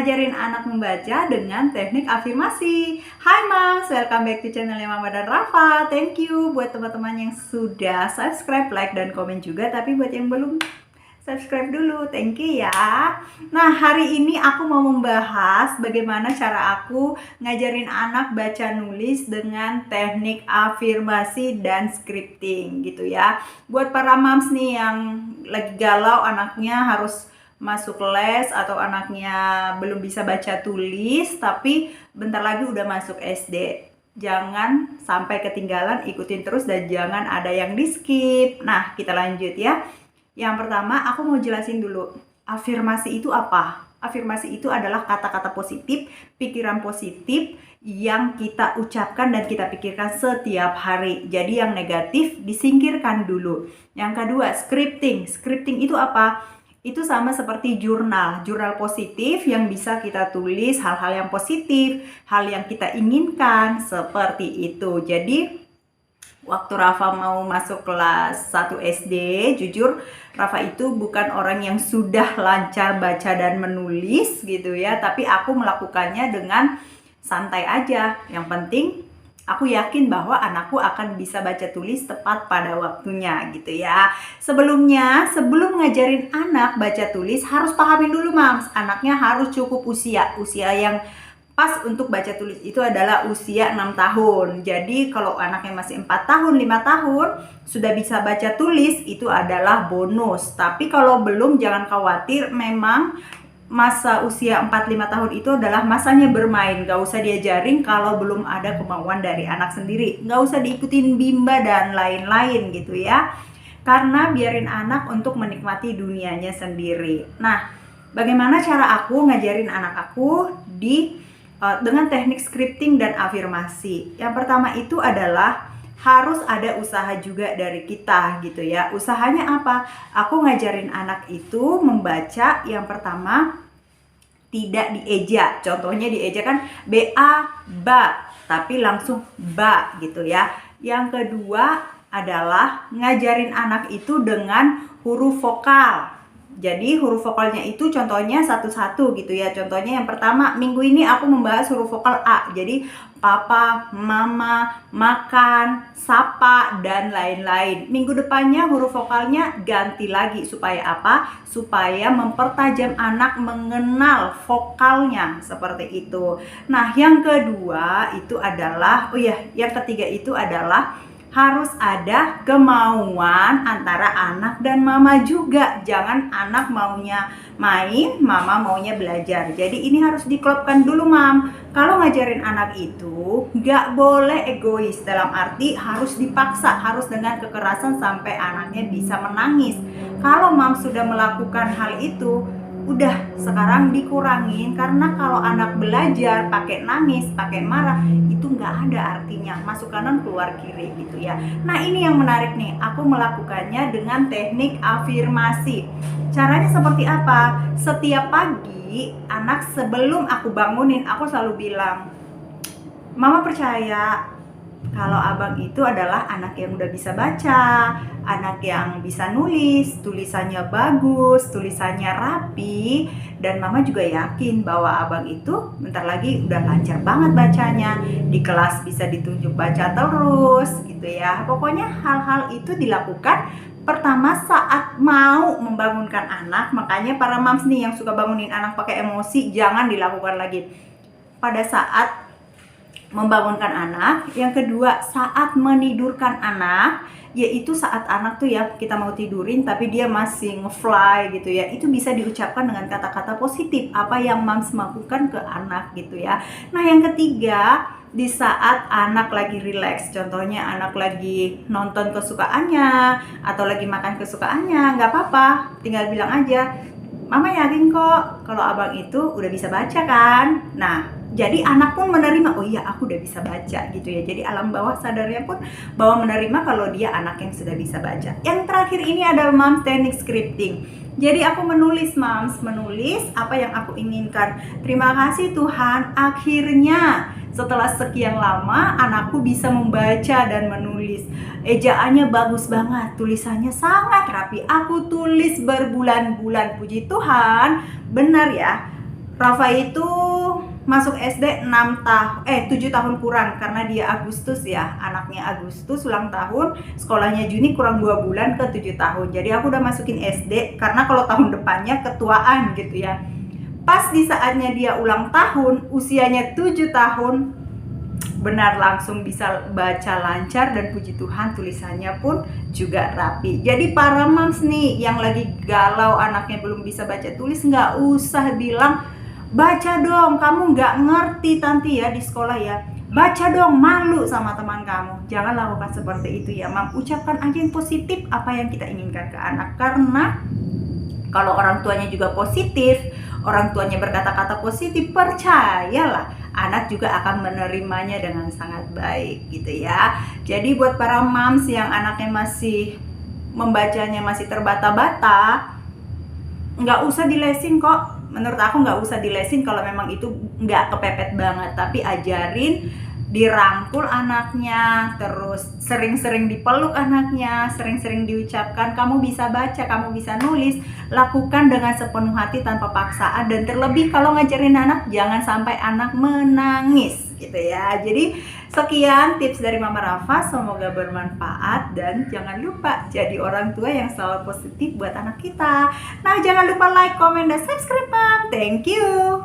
ngajarin anak membaca dengan teknik afirmasi. Hai Moms, welcome back to channelnya Mama dan Rafa. Thank you buat teman-teman yang sudah subscribe, like, dan komen juga. Tapi buat yang belum subscribe dulu, thank you ya. Nah, hari ini aku mau membahas bagaimana cara aku ngajarin anak baca nulis dengan teknik afirmasi dan scripting gitu ya. Buat para moms nih yang lagi galau anaknya harus masuk les atau anaknya belum bisa baca tulis tapi bentar lagi udah masuk SD. Jangan sampai ketinggalan, ikutin terus dan jangan ada yang di skip. Nah, kita lanjut ya. Yang pertama, aku mau jelasin dulu, afirmasi itu apa? Afirmasi itu adalah kata-kata positif, pikiran positif yang kita ucapkan dan kita pikirkan setiap hari. Jadi yang negatif disingkirkan dulu. Yang kedua, scripting. Scripting itu apa? Itu sama seperti jurnal positif yang bisa kita tulis hal-hal yang positif, hal yang kita inginkan, seperti itu. Jadi waktu Rafa mau masuk kelas 1 SD, jujur Rafa itu bukan orang yang sudah lancar baca dan menulis gitu ya, tapi aku melakukannya dengan santai aja. Yang penting aku yakin bahwa anakku akan bisa baca tulis tepat pada waktunya gitu ya. Sebelum ngajarin anak baca tulis harus pahamin dulu Mams, anaknya harus cukup usia yang pas untuk baca tulis itu adalah usia 6 tahun. Jadi kalau anaknya masih 4 tahun, 5 tahun sudah bisa baca tulis itu adalah bonus. Tapi kalau belum jangan khawatir, memang masa usia 4-5 tahun itu adalah masanya bermain. Gak usah diajarin kalau belum ada kemauan dari anak sendiri. Gak usah diikutin bimba dan lain-lain gitu ya. Karena biarin anak untuk menikmati dunianya sendiri. Nah, bagaimana cara aku ngajarin anak aku dengan teknik scripting dan afirmasi? Yang pertama itu adalah harus ada usaha juga dari kita gitu ya. Usahanya apa? Aku ngajarin anak itu membaca, yang pertama tidak dieja. Contohnya dieja kan ba, tapi langsung ba gitu ya. Yang kedua adalah ngajarin anak itu dengan huruf vokal. Jadi huruf vokalnya itu contohnya satu-satu gitu ya. Contohnya yang pertama, minggu ini aku membahas huruf vokal A. Jadi papa, mama, makan, sapa, dan lain-lain. Minggu depannya huruf vokalnya ganti lagi. Supaya apa? Supaya mempertajam anak mengenal vokalnya. Seperti itu. Nah, yang kedua itu adalah, yang ketiga itu adalah harus ada kemauan antara anak dan mama juga. Jangan anak maunya main, mama maunya belajar. Jadi ini harus diklopkan dulu Mam. Kalau ngajarin anak itu gak boleh egois. Dalam arti harus dipaksa, harus dengan kekerasan sampai anaknya bisa menangis. Kalau Mam sudah melakukan hal itu, udah sekarang dikurangin. Karena kalau anak belajar pakai nangis, pakai marah, itu nggak ada artinya. Masuk kanan keluar kiri gitu ya. Nah, ini yang menarik nih, aku melakukannya dengan teknik afirmasi. Caranya seperti apa? Setiap pagi anak sebelum aku bangunin, aku selalu bilang, Mama percaya kalau abang itu adalah anak yang udah bisa baca, anak yang bisa nulis, tulisannya bagus, tulisannya rapi, dan mama juga yakin bahwa abang itu bentar lagi udah lancar banget bacanya, di kelas bisa ditunjuk baca terus gitu ya. Pokoknya hal-hal itu dilakukan pertama saat mau membangunkan anak. Makanya para moms nih yang suka bangunin anak pakai emosi, jangan dilakukan lagi pada saat membangunkan anak. Yang kedua, saat menidurkan anak, yaitu saat anak tuh ya kita mau tidurin tapi dia masih nge-fly gitu ya. Itu bisa diucapkan dengan kata-kata positif apa yang moms lakukan ke anak gitu ya. Nah, yang ketiga, di saat anak lagi relax, contohnya anak lagi nonton kesukaannya atau lagi makan kesukaannya, nggak apa-apa, tinggal bilang aja, Mama yakin kok kalau abang itu udah bisa baca kan. Nah, jadi anak pun menerima, oh iya aku udah bisa baca gitu ya. Jadi alam bawah sadarnya pun bahwa menerima kalau dia anak yang sudah bisa baca. Yang terakhir ini adalah Moms teknik scripting. Jadi aku menulis Moms, menulis apa yang aku inginkan. Terima kasih Tuhan, akhirnya setelah sekian lama anakku bisa membaca dan menulis. Ejaannya bagus banget, tulisannya sangat rapi. Aku tulis berbulan-bulan, puji Tuhan. Benar ya, Rafa itu masuk SD 7 tahun kurang karena dia Agustus ya, anaknya Agustus ulang tahun, sekolahnya Juni kurang 2 bulan ke 7 tahun. Jadi aku udah masukin SD karena kalau tahun depannya ketuaan gitu ya. Pas di saatnya dia ulang tahun, usianya 7 tahun, benar langsung bisa baca lancar dan puji Tuhan tulisannya pun juga rapi. Jadi para moms nih yang lagi galau anaknya belum bisa baca tulis, nggak usah bilang baca dong, kamu nggak ngerti tanti ya di sekolah ya, baca dong, malu sama teman kamu. Jangan lakukan seperti itu ya mam, ucapkan aja yang positif apa yang kita inginkan ke anak. Karena kalau orang tuanya juga positif, orang tuanya berkata-kata positif, percayalah anak juga akan menerimanya dengan sangat baik gitu ya. Jadi buat para moms yang anaknya masih membacanya masih terbata-bata, nggak usah dilesin kok. Menurut aku nggak usah dilesin kalau memang itu nggak kepepet banget, tapi ajarin, dirangkul anaknya, terus sering-sering dipeluk anaknya, sering-sering diucapkan kamu bisa baca, kamu bisa nulis. Lakukan dengan sepenuh hati tanpa paksaan, dan terlebih kalau ngajarin anak jangan sampai anak menangis gitu ya. Jadi sekian tips dari Mama Rafa, semoga bermanfaat dan jangan lupa jadi orang tua yang selalu positif buat anak kita. Nah, jangan lupa like, comment, dan subscribe, Mam. Thank you.